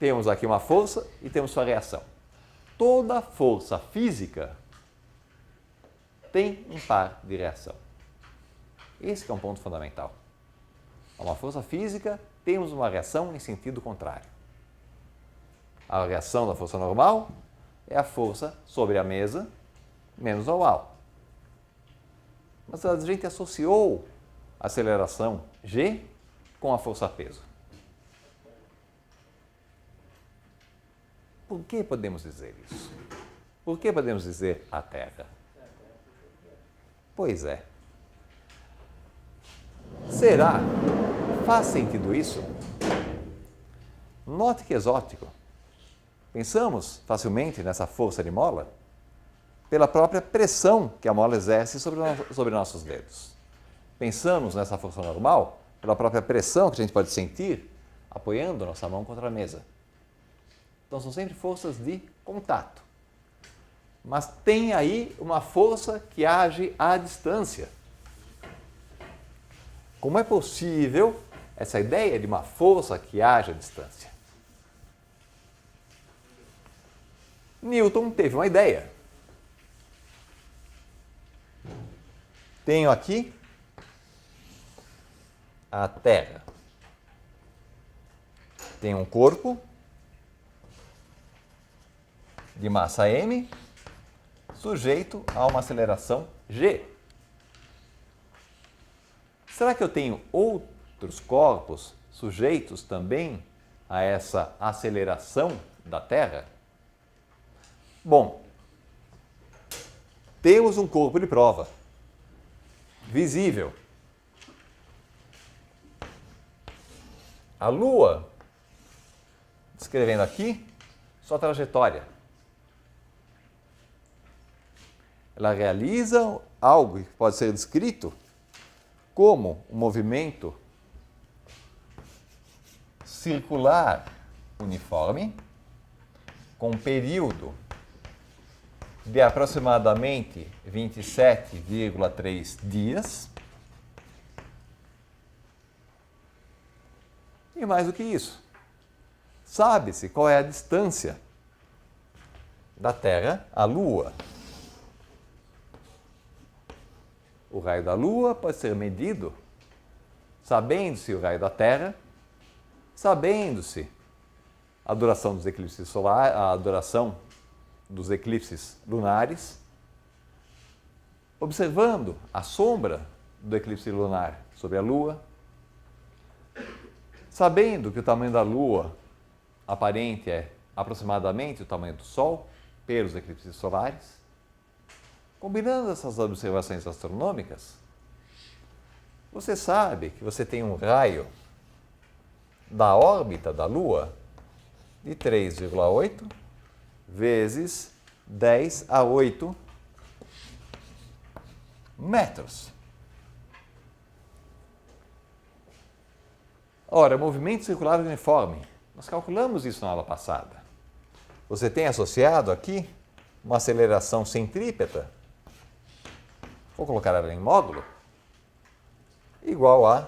temos aqui uma força e temos sua reação. Toda força física tem um par de reação. Esse que é um ponto fundamental. Uma força física, temos uma reação em sentido contrário. A reação da força normal é a força sobre a mesa menos normal. Mas a gente associou a aceleração G com a força peso. Por que podemos dizer isso? Por que podemos dizer a Terra? Pois é. Será? Faz sentido isso? Note que exótico. Pensamos facilmente nessa força de mola pela própria pressão que a mola exerce sobre nossos dedos. Pensamos nessa força normal pela própria pressão que a gente pode sentir apoiando nossa mão contra a mesa. Então são sempre forças de contato. Mas tem aí uma força que age à distância. Como é possível essa ideia de uma força que age à distância? Newton teve uma ideia. Tenho aqui a Terra. Tem um corpo de massa m sujeito a uma aceleração g. Será que eu tenho outros corpos sujeitos também a essa aceleração da Terra? Bom, temos um corpo de prova, visível. A Lua, descrevendo aqui sua trajetória. Ela realiza algo que pode ser descrito como um movimento circular uniforme, com um período de aproximadamente 27,3 dias. E mais do que isso, sabe-se qual é a distância da Terra à Lua. O raio da Lua pode ser medido sabendo-se o raio da Terra, sabendo-se a duração dos eclipses solares, a duração dos eclipses lunares, observando a sombra do eclipse lunar sobre a Lua, sabendo que o tamanho da Lua aparente é aproximadamente o tamanho do Sol pelos eclipses solares. Combinando essas observações astronômicas, você sabe que você tem um raio da órbita da Lua de 3,8 vezes 10 a 8 metros. Ora, movimento circular uniforme. Nós calculamos isso na aula passada. Você tem associado aqui uma aceleração centrípeta, vou colocar ela em módulo, igual a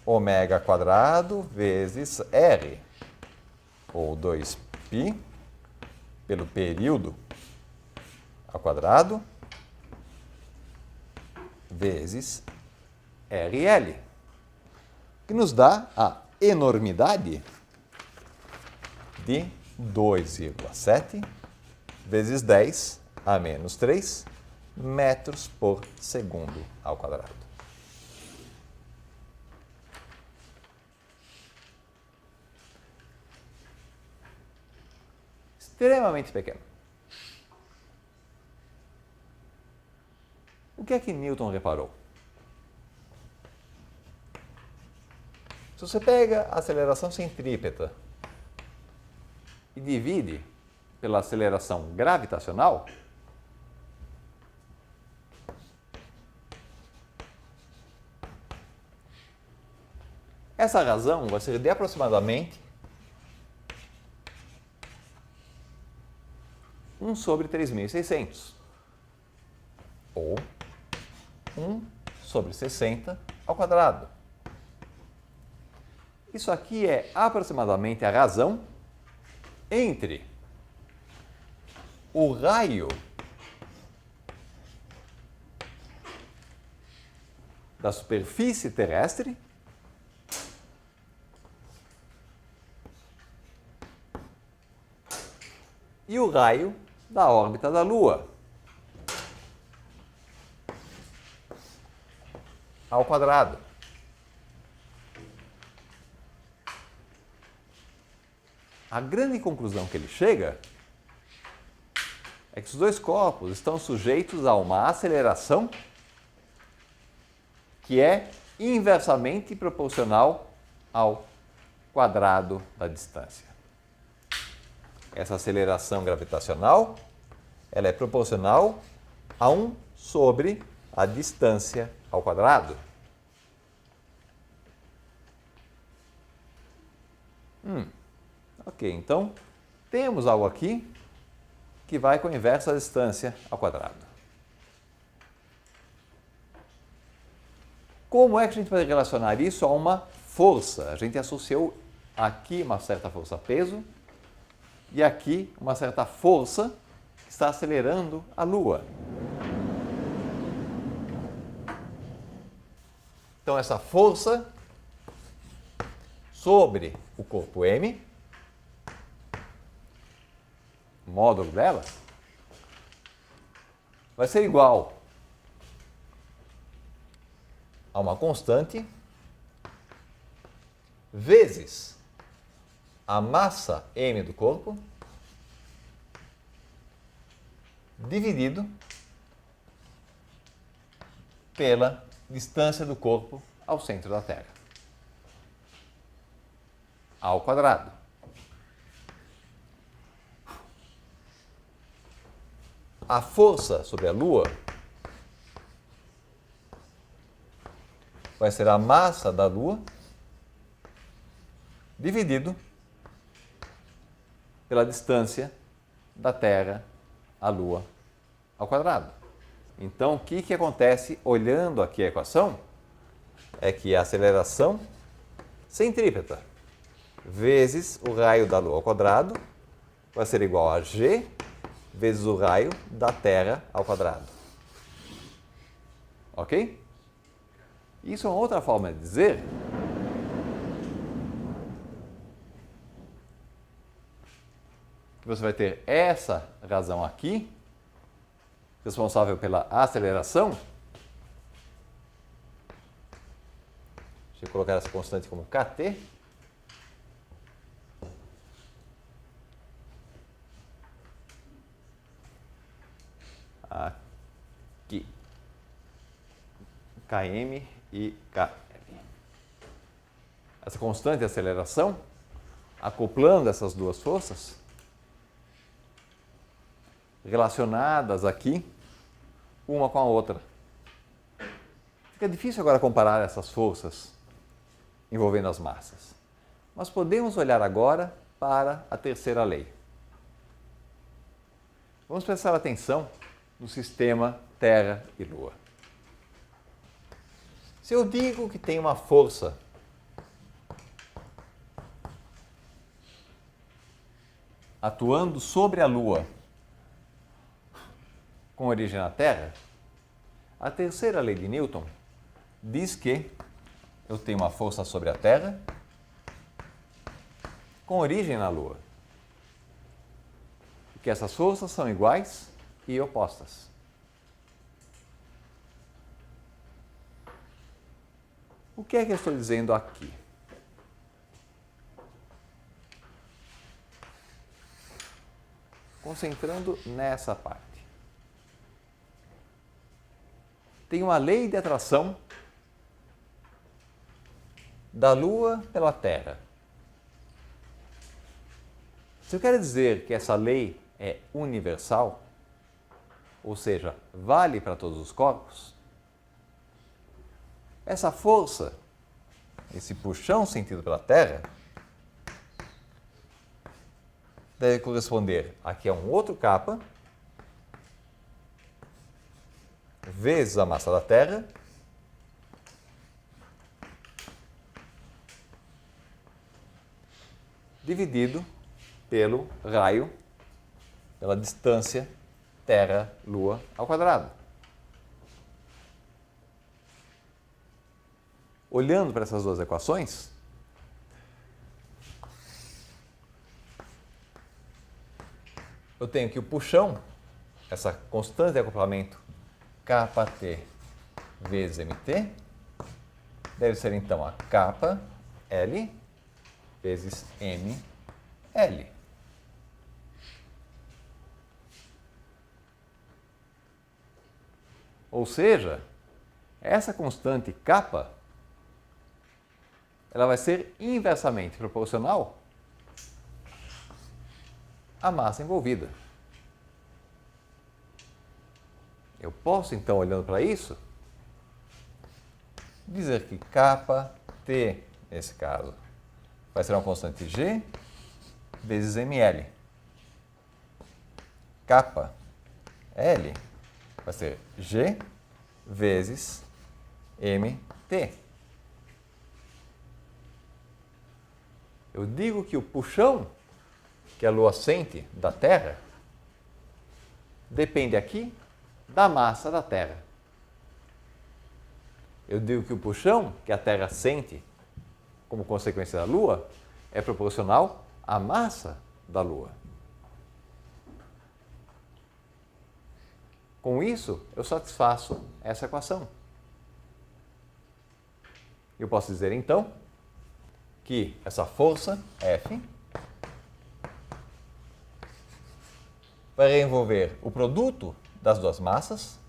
ômega quadrado vezes R, ou 2π, pelo período ao quadrado, vezes RL, que nos dá a enormidade de 2,7 vezes 10 a menos 3 metros por segundo ao quadrado. Extremamente pequeno. O que é que Newton reparou? Se você pega a aceleração centrípeta e divide pela aceleração gravitacional, essa razão vai ser de aproximadamente 1 sobre 3.600, ou 1 sobre 60 ao quadrado. Isso aqui é aproximadamente a razão entre o raio da superfície terrestre e o raio da órbita da Lua ao quadrado. A grande conclusão que ele chega é que os dois corpos estão sujeitos a uma aceleração que é inversamente proporcional ao quadrado da distância. Essa aceleração gravitacional, ela é proporcional a 1 sobre a distância ao quadrado. Ok, então temos algo aqui que vai com a inversa da distância ao quadrado. Como é que a gente vai relacionar isso a uma força? A gente associou aqui uma certa força-peso e aqui uma certa força que está acelerando a Lua. Então, essa força sobre o corpo M, o módulo dela, vai ser igual a uma constante vezes a massa M do corpo dividido pela distância do corpo ao centro da Terra, ao quadrado. A força sobre a Lua vai ser a massa da Lua dividido pela distância da Terra à Lua ao quadrado. Então, o que acontece olhando aqui a equação é que a aceleração centrípeta vezes o raio da Lua ao quadrado vai ser igual a g vezes o raio da Terra ao quadrado. Ok? Isso é uma outra forma de dizer que você vai ter essa razão aqui, responsável pela aceleração. Deixa eu colocar essa constante como kT. Aqui. Km e Kl. Essa constante de aceleração, acoplando essas duas forças, relacionadas aqui, uma com a outra. Fica difícil agora comparar essas forças envolvendo as massas. Mas podemos olhar agora para a terceira lei. Vamos prestar atenção no sistema Terra e Lua. Se eu digo que tem uma força atuando sobre a Lua com origem na Terra, a terceira lei de Newton diz que eu tenho uma força sobre a Terra com origem na Lua. E que essas forças são iguais e opostas. O que é que eu estou dizendo aqui? Concentrando nessa parte. Tem uma lei de atração da Lua pela Terra. Se eu quero dizer que essa lei é universal, ou seja, vale para todos os corpos, essa força, esse puxão sentido pela Terra, deve corresponder aqui a um outro kappa vezes a massa da Terra dividido pelo raio, pela distância Terra-Lua ao quadrado. Olhando para essas duas equações, eu tenho que o puxão, essa constante de acoplamento kT vezes mt, deve ser então a kL vezes mL. Ou seja, essa constante kappa, ela vai ser inversamente proporcional à massa envolvida. Eu posso, então, olhando para isso, dizer que kT, nesse caso, vai ser uma constante G vezes mL. Kappa L vai ser G vezes mt. Eu digo que o puxão que a Lua sente da Terra depende aqui da massa da Terra. Eu digo que o puxão que a Terra sente como consequência da Lua é proporcional à massa da Lua. Com isso, eu satisfaço essa equação. Eu posso dizer, então, que essa força, F, vai reenvolver o produto das duas massas,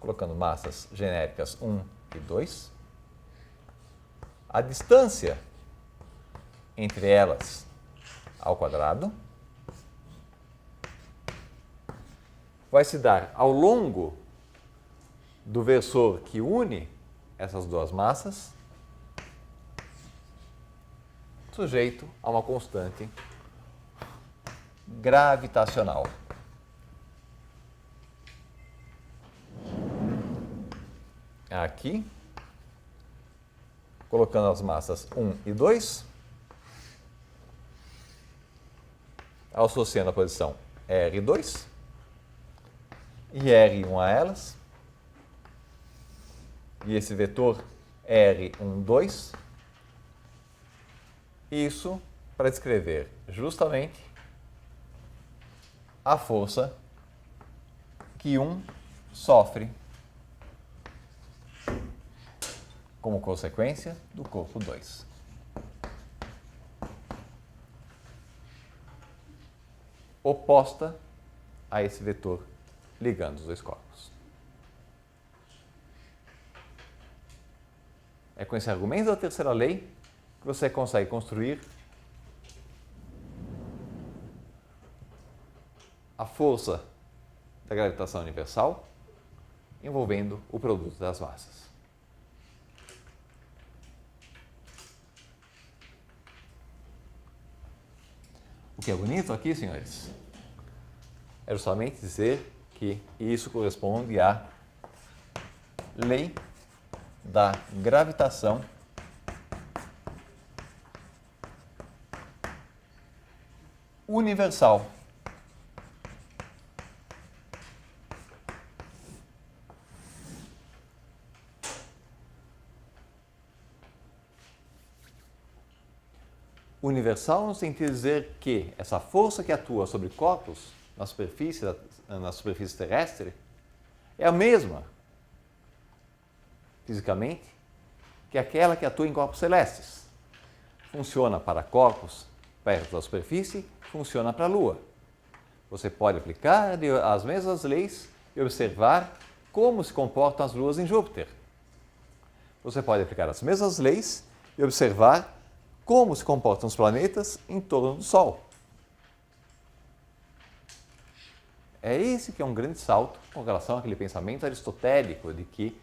colocando massas genéricas 1 e 2. A distância entre elas ao quadrado vai se dar ao longo do versor que une essas duas massas, sujeito a uma constante gravitacional. Aqui, colocando as massas 1 e 2, associando a posição R2 e R1 a elas, e esse vetor R12, isso para descrever justamente a força que um sofre como consequência do corpo 2. Oposta a esse vetor ligando os dois corpos. É com esse argumento da terceira lei que você consegue construir a força da gravitação universal envolvendo o produto das massas. O que é bonito aqui, senhores, é justamente dizer que isso corresponde à lei da gravitação universal. Universal no sentido de dizer que essa força que atua sobre corpos na superfície terrestre é a mesma, fisicamente, que aquela que atua em corpos celestes. Funciona para corpos perto da superfície, funciona para a Lua. Você pode aplicar as mesmas leis e observar como se comportam as luas em Júpiter. Você pode aplicar as mesmas leis e observar como se comportam os planetas em torno do Sol. É esse que é um grande salto com relação àquele pensamento aristotélico de que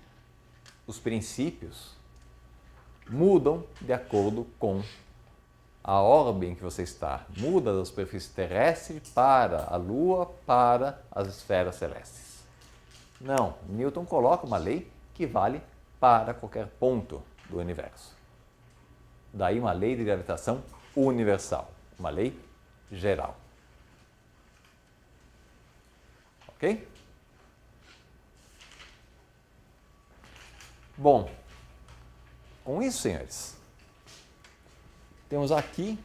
os princípios mudam de acordo com a órbita em que você está. Muda da superfície terrestre para a Lua, para as esferas celestes. Não, Newton coloca uma lei que vale para qualquer ponto do universo. Daí uma lei de gravitação universal, uma lei geral. Ok? Bom, com isso, senhores, temos aqui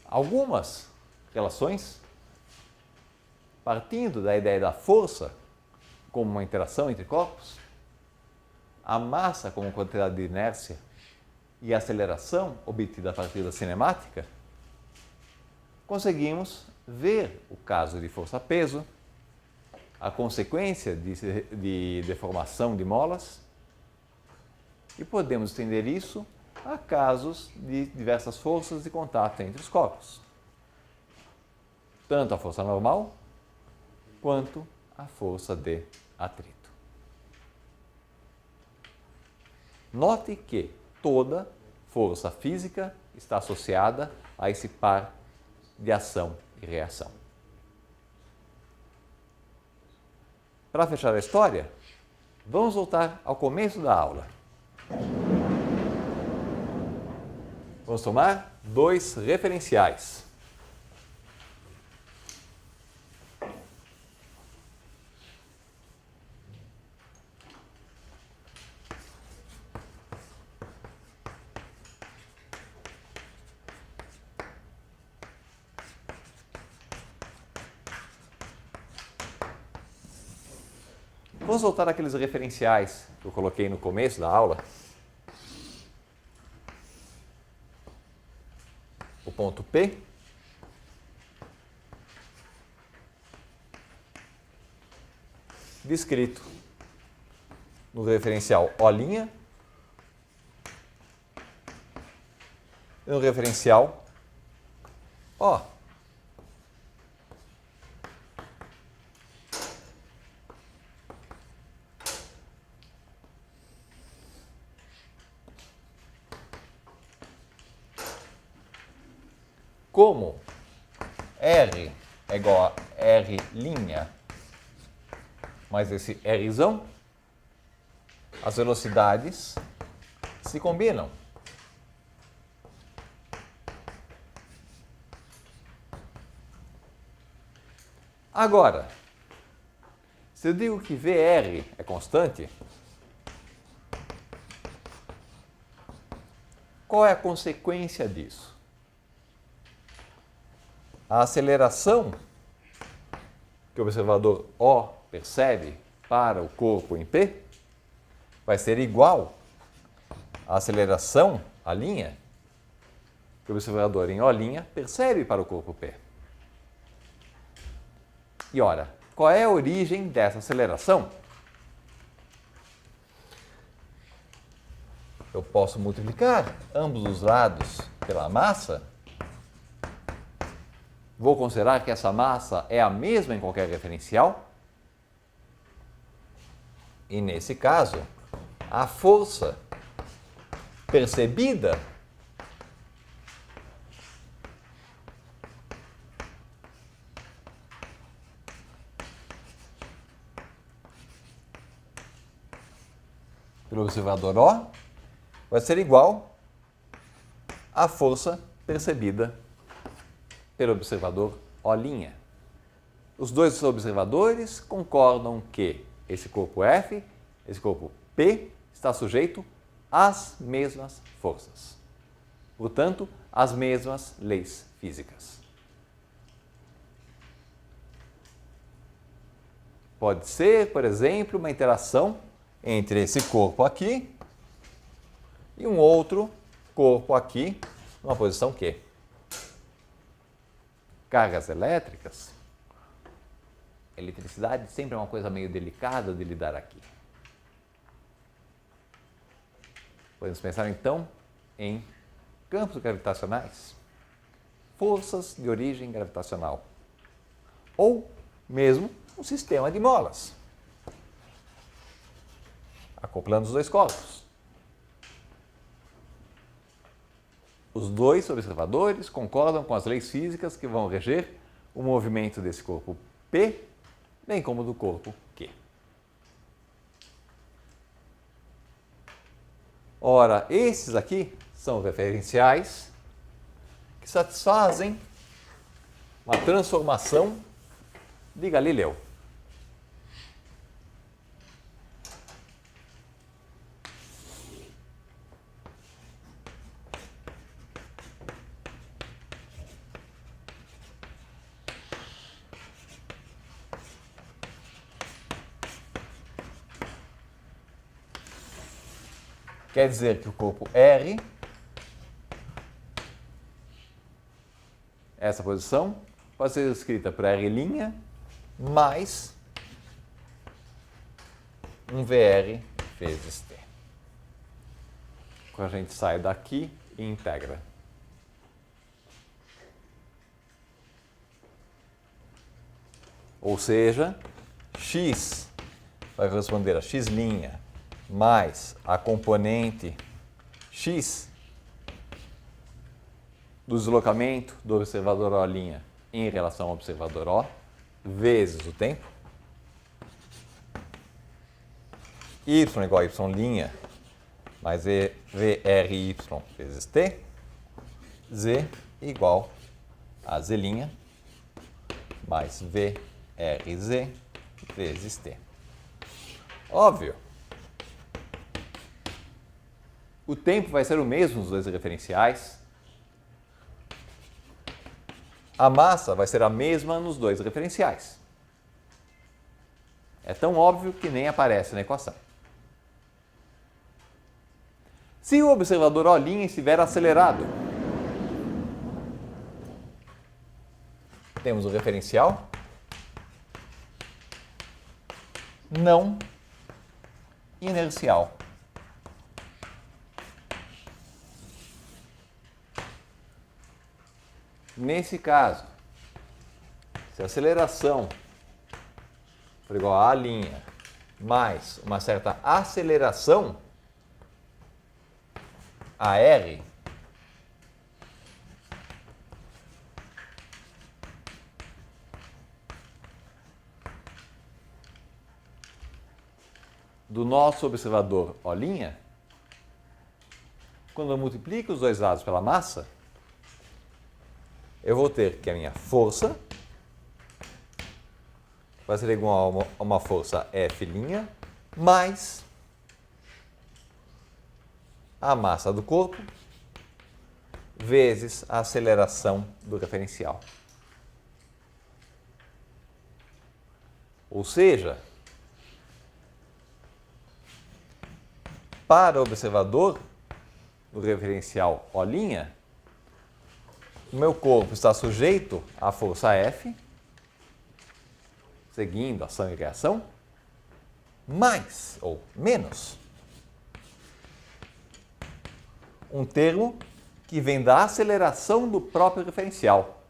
algumas relações partindo da ideia da força como uma interação entre corpos, a massa como quantidade de inércia e a aceleração obtida a partir da cinemática, conseguimos ver o caso de força-peso, a consequência de deformação de molas, e podemos estender isso a casos de diversas forças de contato entre os corpos, tanto a força normal quanto a força de atrito. Note que toda força física está associada a esse par de ação e reação. Para fechar a história, vamos voltar ao começo da aula. Vamos tomar 2 referenciais. Vamos voltar àqueles referenciais que eu coloquei no começo da aula. O ponto P descrito no referencial O' e no referencial O. Como R é igual a R', mais esse Rzão, as velocidades se combinam. Agora, se eu digo que VR é constante, qual é a consequência disso? A aceleração que o observador O percebe para o corpo em P vai ser igual à aceleração, a linha, que o observador em O' percebe para o corpo P. E ora, qual é a origem dessa aceleração? Eu posso multiplicar ambos os lados pela massa. Vou considerar que essa massa é a mesma em qualquer referencial. E nesse caso, a força percebida pelo observador O vai ser igual à força percebida pelo observador O'. Os dois observadores concordam que esse corpo F, esse corpo P, está sujeito às mesmas forças. Portanto, às mesmas leis físicas. Pode ser, por exemplo, uma interação entre esse corpo aqui e um outro corpo aqui, numa posição Q. Cargas elétricas, eletricidade sempre é uma coisa meio delicada de lidar aqui. Podemos pensar então em campos gravitacionais, forças de origem gravitacional, ou mesmo um sistema de molas, acoplando os dois corpos. Os dois observadores concordam com as leis físicas que vão reger o movimento desse corpo P, bem como do corpo Q. Ora, esses aqui são referenciais que satisfazem uma transformação de Galileu. Quer dizer que o corpo R, essa posição, pode ser escrita por R' mais um VR vezes T. Quando a gente sai daqui e integra. Ou seja, x vai corresponder a x' mais a componente x do deslocamento do observador O' em relação ao observador O, vezes o tempo. Y igual a y' mais VRY vezes T. Z igual a Z' mais VRZ vezes T. Óbvio. O tempo vai ser o mesmo nos dois referenciais. A massa vai ser a mesma nos dois referenciais. É tão óbvio que nem aparece na equação. Se o observador O' estiver acelerado, temos o referencial não inercial. Nesse caso, se a aceleração for igual a A' mais uma certa aceleração, AR, do nosso observador O', quando eu multiplico os dois lados pela massa, eu vou ter que a minha força vai ser igual a uma força F' mais a massa do corpo vezes a aceleração do referencial. Ou seja, para o observador do referencial O', o meu corpo está sujeito à força F, seguindo ação e reação, mais ou menos um termo que vem da aceleração do próprio referencial.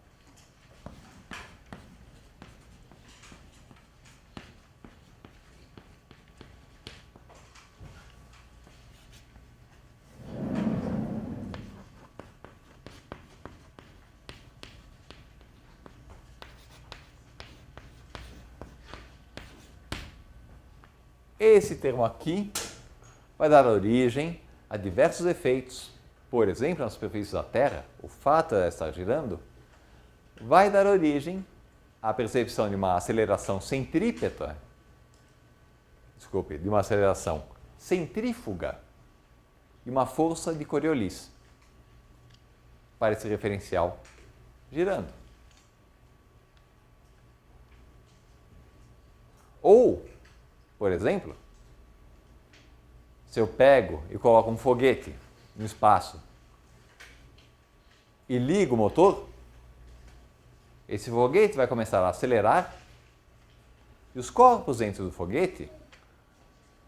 Esse termo aqui vai dar origem a diversos efeitos. Por exemplo, na superfície da Terra, o fato de ela estar girando vai dar origem à percepção de uma aceleração centrípeta, de uma aceleração centrífuga e uma força de Coriolis para esse referencial girando. Ou, por exemplo, se eu pego e coloco um foguete no espaço e ligo o motor, esse foguete vai começar a acelerar e os corpos dentro do foguete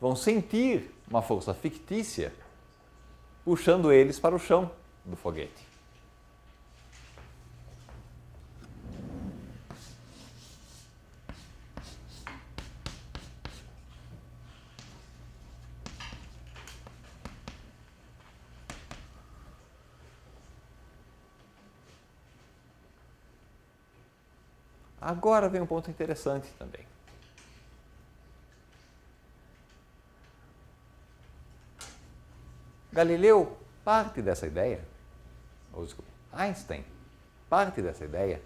vão sentir uma força fictícia puxando eles para o chão do foguete. Agora vem um ponto interessante também. Galileu parte dessa ideia, ou desculpa, Einstein parte dessa ideia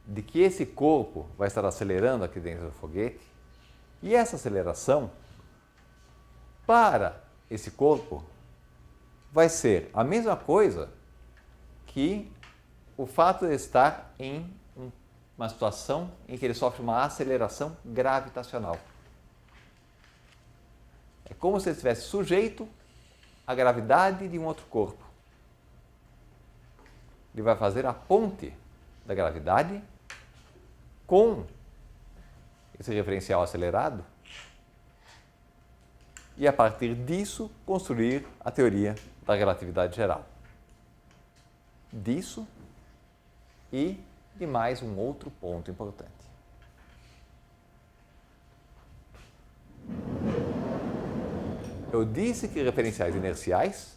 de que esse corpo vai estar acelerando aqui dentro do foguete e essa aceleração para esse corpo vai ser a mesma coisa que o fato de estar em uma situação em que ele sofre uma aceleração gravitacional. É como se ele estivesse sujeito à gravidade de um outro corpo. Ele vai fazer a ponte da gravidade com esse referencial acelerado e, a partir disso, construir a teoria da relatividade geral. Disso e de mais um outro ponto importante. Eu disse que referenciais inerciais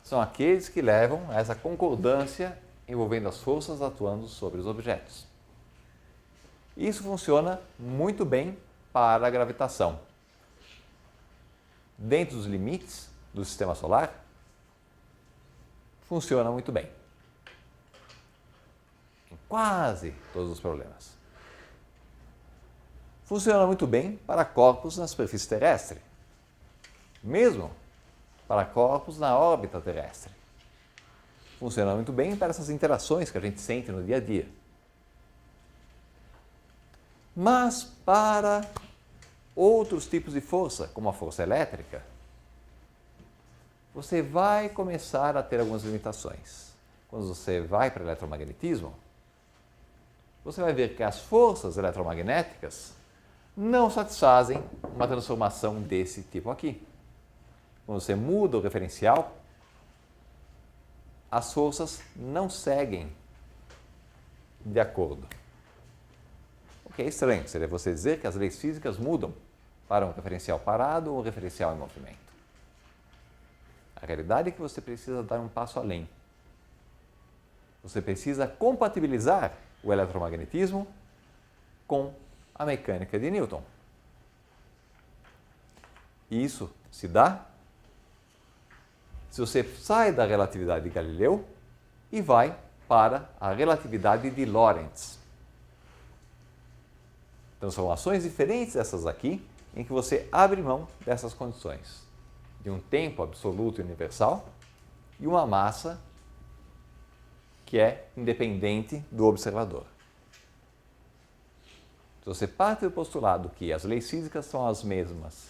são aqueles que levam a essa concordância envolvendo as forças atuando sobre os objetos. Isso funciona muito bem para a gravitação. Dentro dos limites do sistema solar, funciona muito bem. Em quase todos os problemas. Funciona muito bem para corpos na superfície terrestre. Mesmo para corpos na órbita terrestre. Funciona muito bem para essas interações que a gente sente no dia a dia. Mas para outros tipos de força, como a força elétrica, você vai começar a ter algumas limitações. Quando você vai para o eletromagnetismo, você vai ver que as forças eletromagnéticas não satisfazem uma transformação desse tipo aqui. Quando você muda o referencial, as forças não seguem de acordo. O que é estranho, seria você dizer que as leis físicas mudam para um referencial parado ou um referencial em movimento. A realidade é que você precisa dar um passo além. Você precisa compatibilizar o eletromagnetismo com a mecânica de Newton. E isso se dá se você sai da relatividade de Galileu e vai para a relatividade de Lorentz. Transformações diferentes dessas aqui, em que você abre mão dessas condições, de um tempo absoluto e universal e uma massa que é independente do observador. Se você parte do postulado que as leis físicas são as mesmas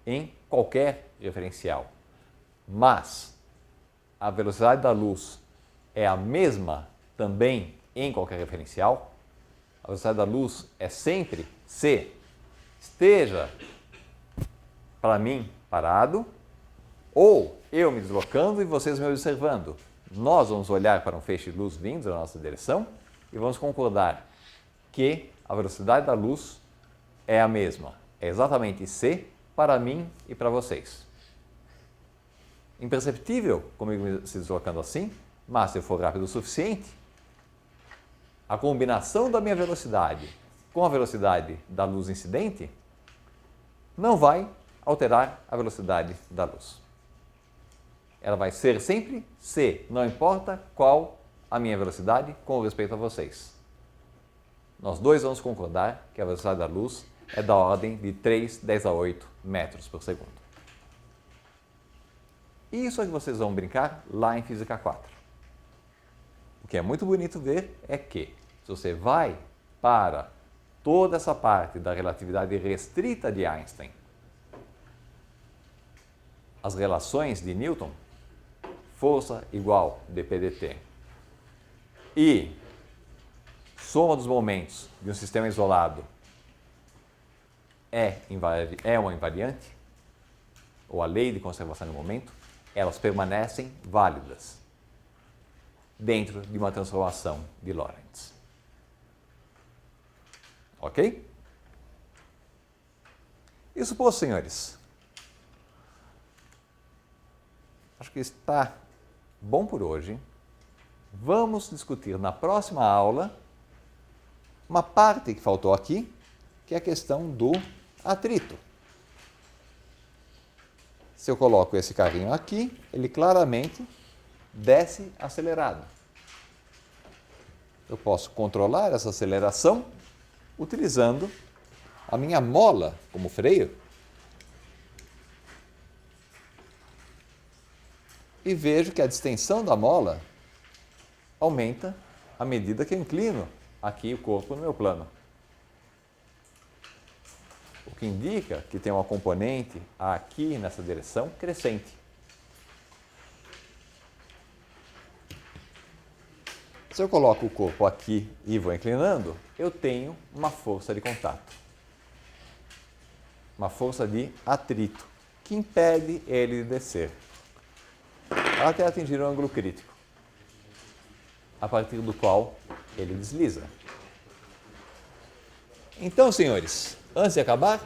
em qualquer referencial, mas a velocidade da luz é a mesma também em qualquer referencial, a velocidade da luz é sempre c, esteja para mim parado ou eu me deslocando e vocês me observando. Nós vamos olhar para um feixe de luz vindo na nossa direção e vamos concordar que a velocidade da luz é a mesma, é exatamente c para mim e para vocês. Imperceptível comigo se deslocando assim, mas se eu for rápido o suficiente, a combinação da minha velocidade com a velocidade da luz incidente não vai alterar a velocidade da luz. Ela vai ser sempre c, não importa qual a minha velocidade com respeito a vocês. Nós dois vamos concordar que a velocidade da luz é da ordem de 3·10⁸ metros por segundo. Isso é que vocês vão brincar lá em Física 4. O que é muito bonito ver é que, se você vai para toda essa parte da relatividade restrita de Einstein, as relações de Newton, força igual dp dt, e soma dos momentos de um sistema isolado é uma invariante, ou a lei de conservação do momento, elas permanecem válidas dentro de uma transformação de Lorentz. Ok? Isso posto, senhores. Acho que está bom por hoje. Vamos discutir na próxima aula uma parte que faltou aqui, que é a questão do atrito. Se eu coloco esse carrinho aqui, ele claramente desce acelerado. Eu posso controlar essa aceleração utilizando a minha mola como freio. E vejo que a distensão da mola aumenta à medida que eu inclino aqui o corpo no meu plano. O que indica que tem uma componente aqui nessa direção crescente. Se eu coloco o corpo aqui e vou inclinando, eu tenho uma força de contato. Uma força de atrito, que impede ele de descer, até atingir o ângulo crítico, a partir do qual ele desliza. Então, senhores, antes de acabar,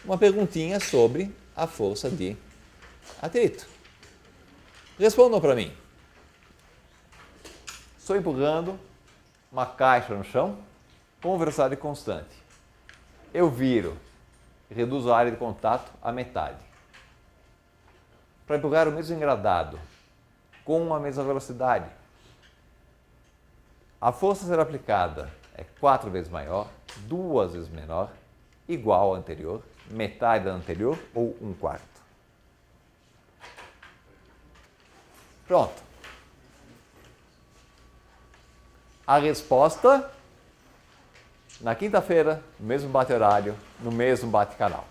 uma perguntinha sobre a força de atrito. Respondam para mim. Estou empurrando uma caixa no chão com velocidade constante. Eu viro e reduzo a área de contato à metade. Para empurrar o mesmo engradado com a mesma velocidade, a força a ser aplicada é 4 vezes maior, 2 vezes menor, igual ao anterior, metade da anterior ou 1/4. Pronto. A resposta na quinta-feira, no mesmo bate-horário, no mesmo bate-canal.